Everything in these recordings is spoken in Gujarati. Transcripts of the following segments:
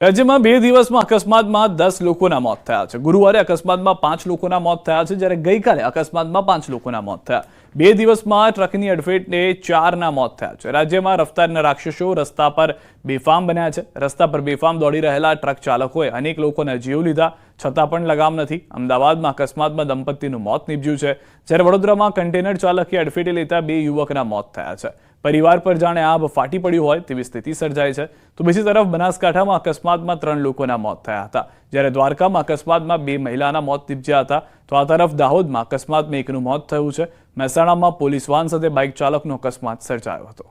રાજ્યમાં 2 દિવસમાં અકસ્માતમાં 10 લોકોના મોત થયા છે। ગુરુવારે અકસ્માતમાં 5 લોકોના મોત થયા છે, જ્યારે ગઈકાલે અકસ્માતમાં 5 લોકોના મોત થયા। 2 દિવસમાં ટ્રકની અડફેટે 4ના મોત થયા છે। રાજ્યમાં રફતારના રાક્ષસો રસ્તા પર બેફામ બન્યા છે। રસ્તા પર બેફામ દોડી રહેલા ટ્રક ચાલકોએ અનેક લોકોના જીવ લીધા, છતાં પણ લગામ નથી। અમદાવાદમાં અકસ્માતમાં દંપતીનું મોત નીપજ્યું છે, જ્યારે વડોદરામાં કન્ટેનર ચાલકે અડફેટે લેતા 2 યુવકના મોત થયા છે। પરિવાર પર જાણે આભ ફાટી પડ્યું હોય તેવી સ્થિતિ સર્જાઈ છે। તો બીજી તરફ બનાસકાંઠામાં અકસ્માતમાં 3 લોકોના મોત થયા હતા, જ્યારે દ્વારકામાં અકસ્માતમાં 2 મહિલાના મોત નીપજ્યા હતા। તો આ તરફ દાહોદમાં અકસ્માતમાં 1નું મોત થયું છે। મહેસાણામાં પોલીસ વાન સાથે બાઇક ચાલકનો અકસ્માત સર્જાયો હતો।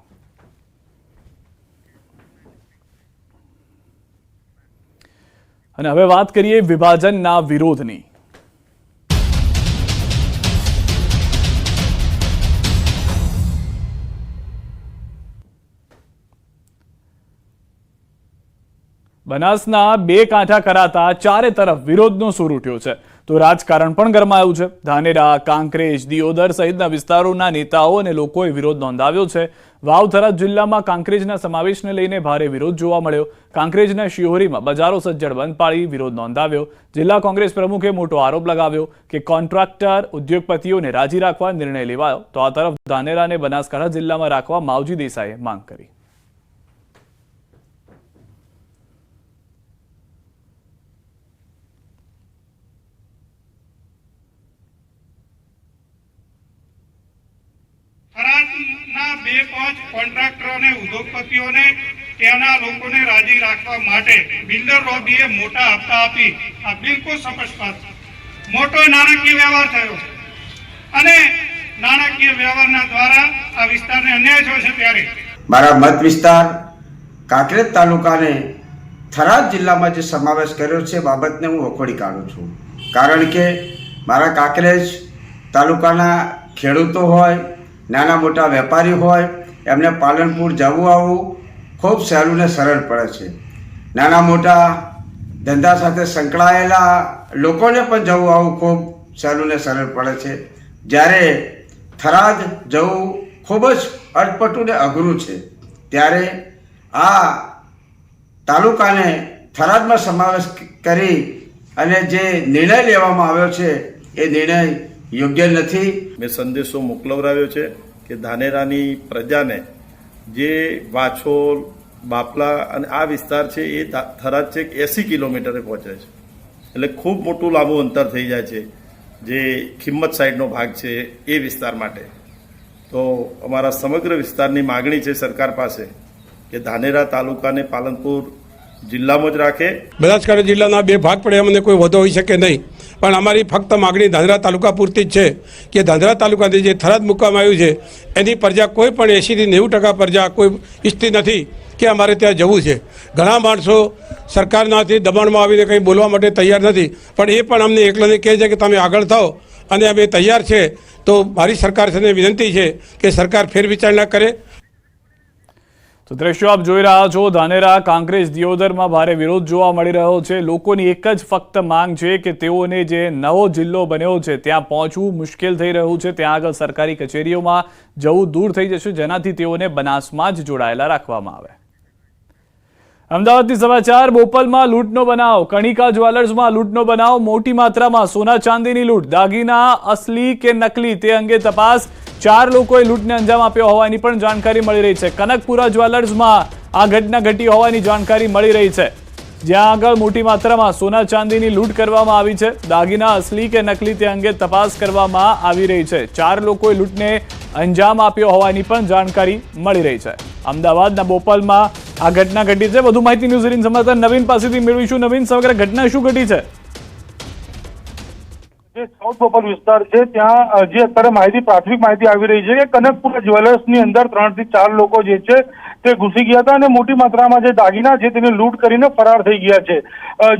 અને હવે વાત કરીએ વિભાજનના વિરોધની। બનાસના 2 કાંઠા કરાતા ચારે તરફ વિરોધનો સૂર ઉઠ્યો છે, તો રાજકારણ પણ ગરમાયું છે। ધાનેરા, કાંકરેજ, દિયોદર સહિતના વિસ્તારોના નેતાઓ અને લોકોએ વિરોધ નોંધાવ્યો છે। વાવ-થરાદ જિલ્લામાં કાંકરેજના સમાવેશને લઈને ભારે વિરોધ જોવા મળ્યો। કાંકરેજના શિહોરીમાં બજારો સજ્જડ બંધ પાડી વિરોધ નોંધાવ્યો। જિલ્લા કોંગ્રેસ પ્રમુખે મોટો આરોપ લગાવ્યો કે કોન્ટ્રાક્ટર ઉદ્યોગપતિઓને રાજી રાખવા નિર્ણય લેવાયો। તો આ તરફ ધાનેરાને બનાસકાંઠા જિલ્લામાં રાખવા માવજી દેસાઈએ માંગ કરી। થરાદના 2-5 કોન્ટ્રાક્ટરોને ઉદ્યોગપતિઓને ત્યાંના લોકોને રાજી રાખવા માટે બિલ્ડર લોબીએ મોટા હપ્તા આપી આ બિલકુલ સ્પષ્ટ મોટો નાણાકીય વ્યવહાર થયો અને નાણાકીય વ્યવહારના દ્વારા આ વિસ્તારને અન્યાય થયો છે। ત્યારે મારા મત વિસ્તાર કાંકરેજ તાલુકાને થરાદ જિલ્લામાં જે સમાવેશ કર્યો છે બાબતને હું વખોડી કાઢું છું, કારણ કે મારા કાંકરેજ તાલુકાના ખેડૂતો હોય, નાના મોટા વેપારી હોય, એમને પાલનપુર જવું આવવું ખૂબ સહેલું ને સરળ પડે છે। નાના મોટા ધંધા સાથે સંકળાયેલા લોકોને પણ જવું આવવું ખૂબ સહેલું ને સરળ પડે છે, જ્યારે થરાદ જવું ખૂબ જ અટપટું ને અઘરું છે। ત્યારે આ તાલુકાને થરાદમાં સમાવેશ કરી અને જે નિર્ણય લેવામાં આવ્યો છે એ નિર્ણય યોગ્ય નથી। મેં સંદેશો મોકલવરાવ્યો છે કે ધાનેરાની પ્રજાને જે વાછોલ, બાપલા અને આ વિસ્તાર છે એ થરાદ છે 80 કિલોમીટરે પહોંચે છે, એટલે ખૂબ મોટું લાંબુ અંતર થઈ જાય છે। જે ખિંમત સાઈડનો ભાગ છે એ વિસ્તાર માટે તો અમારા સમગ્ર વિસ્તારની માગણી છે સરકાર પાસે કે ધાનેરા તાલુકાને પાલનપુર જિલ્લામાં જ રાખે। બનાસકાંઠા જિલ્લાના 2 ભાગ પડે મને કોઈ વધુ હોઈ શકે નહીં, પણ અમારી ફક્ત માગણી ધાનેરા તાલુકા પૂરતી જ છે કે ધાનેરા તાલુકાથી જે થરાદ મૂકવામાં આવ્યું છે એની પ્રજા કોઈ પણ 80 થી 90% પ્રજા કોઈ ઈચ્છતી નથી કે અમારે ત્યાં જવું છે। ઘણા માણસો સરકારનાથી દબાણમાં આવીને કંઈ બોલવા માટે તૈયાર નથી, પણ એ પણ અમને એકલાને કહે છે કે તમે આગળ થાઓ અને અમે તૈયાર છે। તો મારી સરકાર સાથે વિનંતી છે કે સરકાર ફેરવિચારણા કરે। તો દ્રશ્યો આપ જોઈ રહ્યા છો, ધાનેરા, કાંકરેજ, દિયોદરમાં ભારે વિરોધ જોવા મળી રહ્યો છે। લોકોની એક જ ફક્ત માંગ છે કે તેઓને જે નવો જિલ્લો બન્યો છે ત્યાં પહોંચવું મુશ્કેલ થઈ રહ્યું છે, ત્યાં આગળ સરકારી કચેરીઓમાં જવું દૂર થઈ જશે, જેનાથી તેઓને બનાસમાં જ જોડાયેલા રાખવામાં આવે। અમદાવાદથી સમાચાર। બોપલમાં લૂંટનો બનાવ, કણિકા જ્વેલર્સમાં લૂંટનો બનાવ, મોટી માત્રામાં સોના ચાંદીની લૂંટ, દાગીના અસલી કે નકલી તે અંગે તપાસ। 4 લોકોએ લૂંટને અંજામ આપ્યો હોવાની પણ જાણકારી મળી રહી છે। કનકપુરા જ્વેલર્સમાં આ ઘટના ઘટી હોવાની જાણકારી મળી રહી છે, જ્યાં આગળ મોટી માત્રામાં સોના ચાંદીની લૂંટ કરવામાં આવી છે। દાગીના અસલી કે નકલી તે અંગે તપાસ કરવામાં આવી રહી છે। 4 લોકોએ લૂંટને અંજામ આપ્યો હોવાની પણ જાણકારી મળી રહી છે। અમદાવાદના બોપલમાં આ ઘટના ઘટી છે। વધુ માહિતી ન્યૂઝ 18 સમાચાર નવીન પાસેથી મેળવીશું। નવીન, સમગ્ર ઘટના શું ઘટી છે? સાઉથ બોપલ વિસ્તાર છે ત્યાં જે અત્યારે પ્રાથમિક માહિતી આવી રહી છે કે કનકપુરા જ્વેલર્સની અંદર 3 થી 4 લોકો જે છે તે ઘૂસી ગયા હતા અને મોટી માત્રામાં જે દાગીના છે તેને લૂંટ કરીને ફરાર થઈ ગયા છે।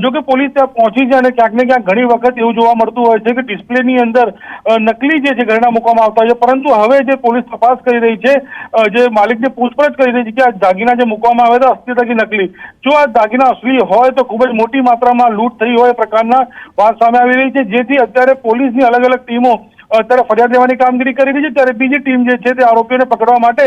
જો કે પોલીસ ત્યાં પહોંચી છે અને ક્યાંક ને ક્યાંક ઘણી વખત એવું જોવા મળતું હોય છે કે ડિસ્પ્લેની અંદર નકલી જે છે ઘરેણા મૂકવામાં આવતા હોય છે, પરંતુ હવે જે પોલીસ તપાસ કરી રહી છે, જે માલિકને પૂછપરછ કરી રહી છે કે આ દાગીના જે મૂકવામાં આવે છે અસલી કે નકલી, જો આ દાગીના અસલી હોય તો ખૂબ જ મોટી માત્રામાં લૂંટ થઈ હોય પ્રકારના વાત સામે આવી રહી છે, જેથી અત્યારે પોલીસની અલગ અલગ ટીમો અત્યારે ફરિયાદ લેવાની કામગીરી કરી રહી છે, ત્યારે બીજી ટીમ જે છે તે આરોપીઓને પકડવા માટે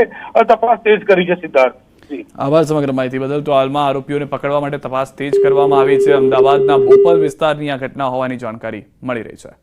તપાસ તેજ કરી છે। સિદ્ધાર્થ। આભાર સમગ્ર માહિતી બદલ. તો હાલમાં આરોપીઓને પકડવા માટે તપાસ તેજ કરવામાં આવી છે. અમદાવાદના બોપલ વિસ્તારની આ ઘટના હોવાની જાણકારી મળી રહી છે.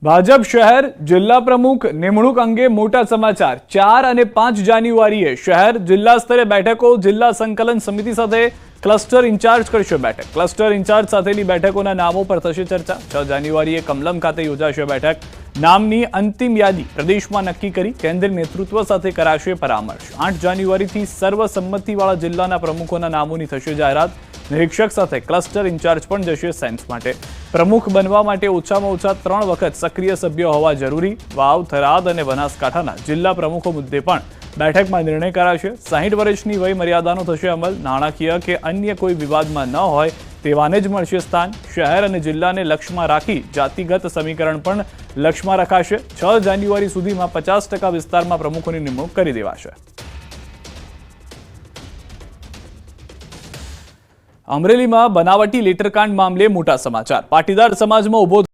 ભાજપ શહેર જિલ્લા પ્રમુખ નિમણૂક અંગે મોટા સમાચાર. 4 અને 5 જાન્યુઆરીએ શહેર જિલ્લા સ્તરે બેઠકો. જિલ્લા સંકલન સમિતિ સાથે ક્લસ્ટર ઇન્ચાર્જ કરશે બેઠક. ક્લસ્ટર ઇન્ચાર્જ સાથેની બેઠકોના નામો પર થશે ચર્ચા. 6 જાન્યુઆરીએ કમલમ ખાતે યોજાશે બેઠક. નામની અંતિમ યાદી પ્રદેશમાં નક્કી કરી કેન્દ્રીય નેતૃત્વ સાથે કરાશે પરામર્શ. 8 જાન્યુઆરીથી સર્વસંમતિવાળા જિલ્લાના પ્રમુખોના નામોની થશે જાહેરાત. નિરીક્ષક સાથે ક્લસ્ટર ઇન્ચાર્જ પણ જશે સેન્સ માટે. પ્રમુખ બનવા માટે ઓછામાં ઓછા 3 વખત સક્રિય સભ્ય હોવા જરૂરી. વાવ, થરાદ અને બનાસકાંઠાના જિલ્લા પ્રમુખો મુદ્દે પણ બેઠકમાં નિર્ણય કરાશે. 60 વર્ષની વય મર્યાદાનો થશે અમલ. નાણાકીય કે અન્ય કોઈ વિવાદમાં ન હોય તેવાને જ મળશે સ્થાન. શહેર અને જિલ્લાને લક્ષ્યમાં રાખી જાતિગત સમીકરણ પણ લક્ષ્યમાં રખાશે. 6 જાન્યુઆરી સુધીમાં 50% વિસ્તારમાં પ્રમુખોની નિમણૂક કરી દેવાશે. અમરેલીમાં બનાવટી લેટરકાંડ મામલે મોટા સમાચાર. પાટીદાર સમાજમાં ઉભો